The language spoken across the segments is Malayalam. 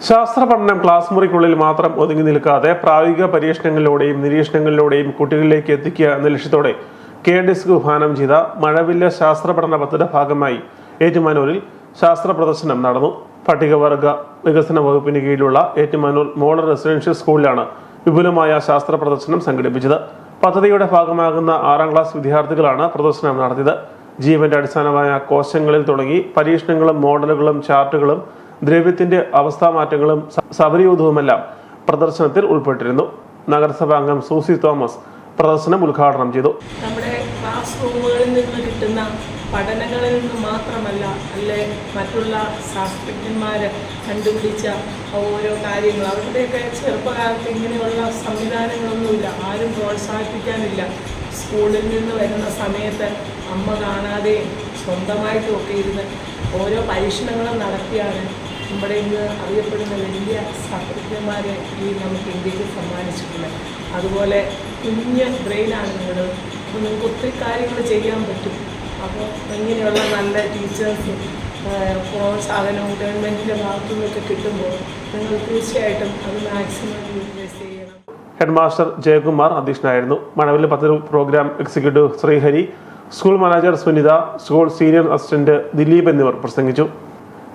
ശാസ്ത്ര പഠനം ക്ലാസ് മുറിക്കുള്ളിൽ മാത്രം ഒതുങ്ങി നിൽക്കാതെ പ്രായോഗിക പരീക്ഷണങ്ങളിലൂടെയും നിരീക്ഷണങ്ങളിലൂടെയും കുട്ടികളിലേക്ക് എത്തിക്കുക എന്ന ലക്ഷ്യത്തോടെ KDSC വിഭാവനം ചെയ്ത മഴവില്ല ശാസ്ത്ര പഠന പദ്ധതിയുടെ ഭാഗമായി ഏറ്റുമാനൂരിൽ ശാസ്ത്ര പ്രദർശനം നടന്നു. പട്ടികവർഗ വികസന വകുപ്പിന് കീഴിലുള്ള ഏറ്റുമാനൂർ മോഡൽ റെസിഡൻഷ്യൽ സ്കൂളിലാണ് വിപുലമായ ശാസ്ത്ര പ്രദർശനം സംഘടിപ്പിച്ചത്. പദ്ധതിയുടെ ഭാഗമാകുന്ന 6ാം ക്ലാസ് വിദ്യാർത്ഥികളാണ് പ്രദർശനം നടത്തിയത്. ജീവന്റെ അടിസ്ഥാനമായ കോശങ്ങളിൽ തുടങ്ങി പരീക്ഷണങ്ങളും മോഡലുകളും ചാർട്ടുകളും ദ്രവ്യത്തിന്റെ അവസ്ഥാമാറ്റങ്ങളും സബരിയൂഥവുമെല്ലാം പ്രദർശനത്തിൽ ഉൾപ്പെട്ടിരുന്നു. നഗരസഭാ അംഗം സൂസി തോമസ് പ്രദർശനം ഉദ്ഘാടനം ചെയ്തു. നമ്മുടെ ക്ലാസ് റൂമുകളിൽ നിന്ന് കിട്ടുന്ന പഠനങ്ങളിൽ നിന്ന് മാത്രമല്ല, അല്ലെ മറ്റുള്ള ശാസ്ത്രജ്ഞന്മാർ കണ്ടുപിടിച്ച ഓരോ കാര്യങ്ങൾ, അവരുടെയൊക്കെ ചെറുപ്പകാലത്ത് ഇങ്ങനെയുള്ള സംവിധാനങ്ങളൊന്നുമില്ല, ആരും പ്രോത്സാഹിപ്പിക്കാനില്ല. സ്കൂളിൽ നിന്ന് വരുന്ന സമയത്ത് അമ്മ കാണാതെ സ്വന്തമായിട്ടും ഒക്കെ ഇരുന്ന് ഓരോ പരീക്ഷണങ്ങളും നടത്തിയാണ് നമ്മുടെ ഇന്ന് അറിയപ്പെടുന്ന വലിയ ശാസ്ത്രജ്ഞന്മാരെ നമുക്ക് ഇന്ത്യക്ക് സമ്മാനിച്ചിട്ടുള്ളത്. അതുപോലെ കുഞ്ഞ് ബ്രെയിനാണ് നിങ്ങൾ, അപ്പോൾ നിങ്ങൾക്ക് ഒത്തിരി കാര്യങ്ങൾ ചെയ്യാൻ പറ്റും. അപ്പോൾ ഇങ്ങനെയുള്ള നല്ല ടീച്ചേഴ്സും പ്രോത്സാഹനവും ഗവൺമെൻറ്റിൻ്റെ ഭാഗത്തു നിന്നൊക്കെ കിട്ടുമ്പോൾ നിങ്ങൾ തീർച്ചയായിട്ടും അത് മാക്സിമം യൂട്ടിലൈസ് ചെയ്യണം. ഹെഡ് മാസ്റ്റർ ജയകുമാർ അധ്യക്ഷനായിരുന്നു. മഴവില്ല് പദ്ധതി programme executive Sreehari, school manager Sunitha, school senior assistant Dileep എന്നിവർ പ്രസംഗിച്ചു.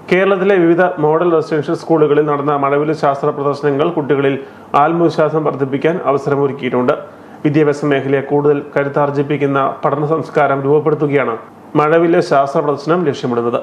കേരളത്തിലെ വിവിധ മോഡൽ റെസിഡൻഷ്യൽ സ്കൂളുകളിൽ നടന്ന മഴവില്ല് ശാസ്ത്ര പ്രദർശനങ്ങൾ കുട്ടികളിൽ ആത്മവിശ്വാസം വർദ്ധിപ്പിക്കാൻ അവസരമൊരുക്കിയിട്ടുണ്ട്. വിദ്യാഭ്യാസ മേഖലയെ കൂടുതൽ കരുത്താർജിപ്പിക്കുന്ന പഠന സംസ്കാരം രൂപപ്പെടുത്തുകയാണ് മഴവില്ല് ശാസ്ത്ര പ്രദർശനം ലക്ഷ്യമിടുന്നത്.